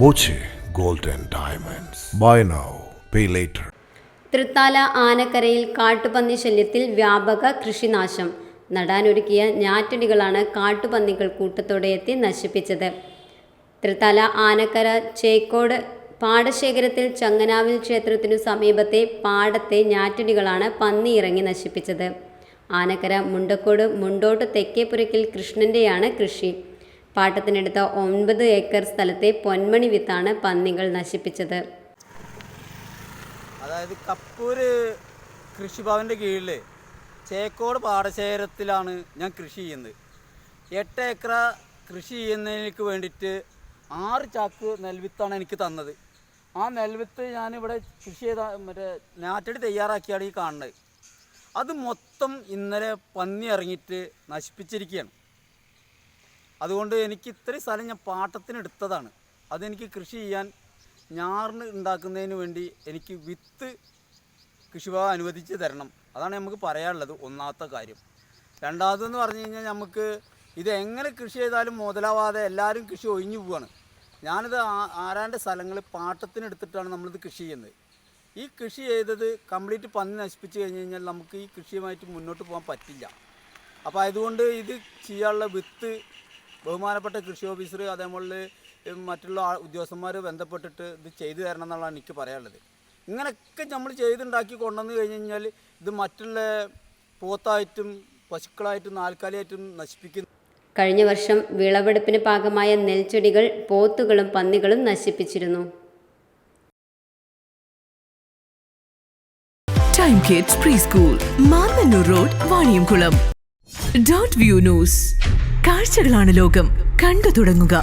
Boche gold and diamonds. Buy now pay later. Thrithala ആനക്കരയിൽ കാട്ടുപന്നി ശല്യത്തിൽ വ്യാപക കൃഷിനാശം. നടാനൊരുക്കിയ ഞാറ്റടികളാണ് കാട്ടുപന്നികൾ കൂട്ടത്തോടെ എത്തി നശിപ്പിച്ചത്. തൃത്താല ആനക്കര ചേക്കോട് പാടശേഖരത്തിൽ ചങ്ങനാവിൽ ക്ഷേത്രത്തിനു സമീപത്തെ പാടത്തെ ഞാറ്റടികളാണ് പന്നി ഇറങ്ങി നശിപ്പിച്ചത്. ആനക്കര മുണ്ടക്കോട് മുണ്ടോട്ട് തെക്കേപ്പുരയ്ക്കൽ കൃഷ്ണൻ്റെയാണ് കൃഷി. പാട്ടത്തിനെടുത്ത 9 ഏക്കർ സ്ഥലത്തെ പൊന്മണി വിത്താണ് പന്നികൾ നശിപ്പിച്ചത്. അതായത് കപ്പൂര് കൃഷിഭവൻ്റെ കീഴിൽ ചേക്കോട് പാടശേഖരത്തിലാണ് ഞാൻ കൃഷി ചെയ്യുന്നത്. 8 ഏക്കർ കൃഷി ചെയ്യുന്നതിലേക്ക് വേണ്ടിയിട്ട് 6 ചാക്ക് നെൽവിത്താണ് എനിക്ക് തന്നത്. ആ നെൽവിത്ത് ഞാനിവിടെ കൃഷി ചെയ്ത ഞാറ്റടി തയ്യാറാക്കിയാണ് ഈ കാണുന്നത്. അത് മൊത്തം ഇന്നലെ പന്നി ഇറങ്ങിയിട്ട് നശിപ്പിച്ചിരിക്കുകയാണ്. അതുകൊണ്ട് എനിക്ക് ഇത്രയും സ്ഥലം ഞാൻ പാട്ടത്തിനെടുത്തതാണ്. അതെനിക്ക് കൃഷി ചെയ്യാൻ ഞാറിന് ഉണ്ടാക്കുന്നതിന് വേണ്ടി എനിക്ക് വിത്ത് കൃഷിഭവൻ അനുവദിച്ച് തരണം. അതാണ് നമുക്ക് പറയാനുള്ളത് ഒന്നാമത്തെ കാര്യം. രണ്ടാമതെന്ന് പറഞ്ഞു കഴിഞ്ഞാൽ നമുക്ക് ഇത് എങ്ങനെ കൃഷി ചെയ്താലും മുതലാവാതെ എല്ലാവരും കൃഷി ഒഴിഞ്ഞു പോവുകയാണ്. ഞാനിത് ആരാൻ്റെ സ്ഥലങ്ങൾ പാട്ടത്തിനെടുത്തിട്ടാണ് നമ്മളിത് കൃഷി ചെയ്യുന്നത്. ഈ കൃഷി ചെയ്തത് കംപ്ലീറ്റ് പന്നി നശിപ്പിച്ച് കഴിഞ്ഞ് കഴിഞ്ഞാൽ നമുക്ക് ഈ കൃഷിയുമായിട്ട് മുന്നോട്ട് പോകാൻ പറ്റില്ല. അപ്പോൾ അതുകൊണ്ട് ഇത് ചെയ്യാനുള്ള വിത്ത് ബഹുമാനപ്പെട്ട കൃഷി ഓഫീസർ അതേപോലെ മറ്റുള്ള ഉദ്യോഗസ്ഥന്മാർ ബന്ധപ്പെട്ടിട്ട് ഇത് ചെയ്തു തരണം എന്നുള്ളതാണ് എനിക്ക് പറയാനുള്ളത്. ഇങ്ങനെയൊക്കെ നമ്മൾ ചെയ്തുണ്ടാക്കി കൊണ്ടുവന്ന് കഴിഞ്ഞ് കഴിഞ്ഞാൽ ഇത് മറ്റുള്ള പോത്തായിട്ടും പശുക്കളായിട്ടും നാൽക്കാലിയായിട്ടും നശിപ്പിക്കുന്നു. കഴിഞ്ഞ വർഷം വിളവെടുപ്പിന് പാകമായ നെൽച്ചെടികൾ പോത്തുകളും പന്നികളും നശിപ്പിച്ചിരുന്നു. Time kids pre school, Mannanur road, Vaniyamkulam. Dot view news. കാഴ്ചകളാണ് ലോകം. കണ്ടു തുടങ്ങുക.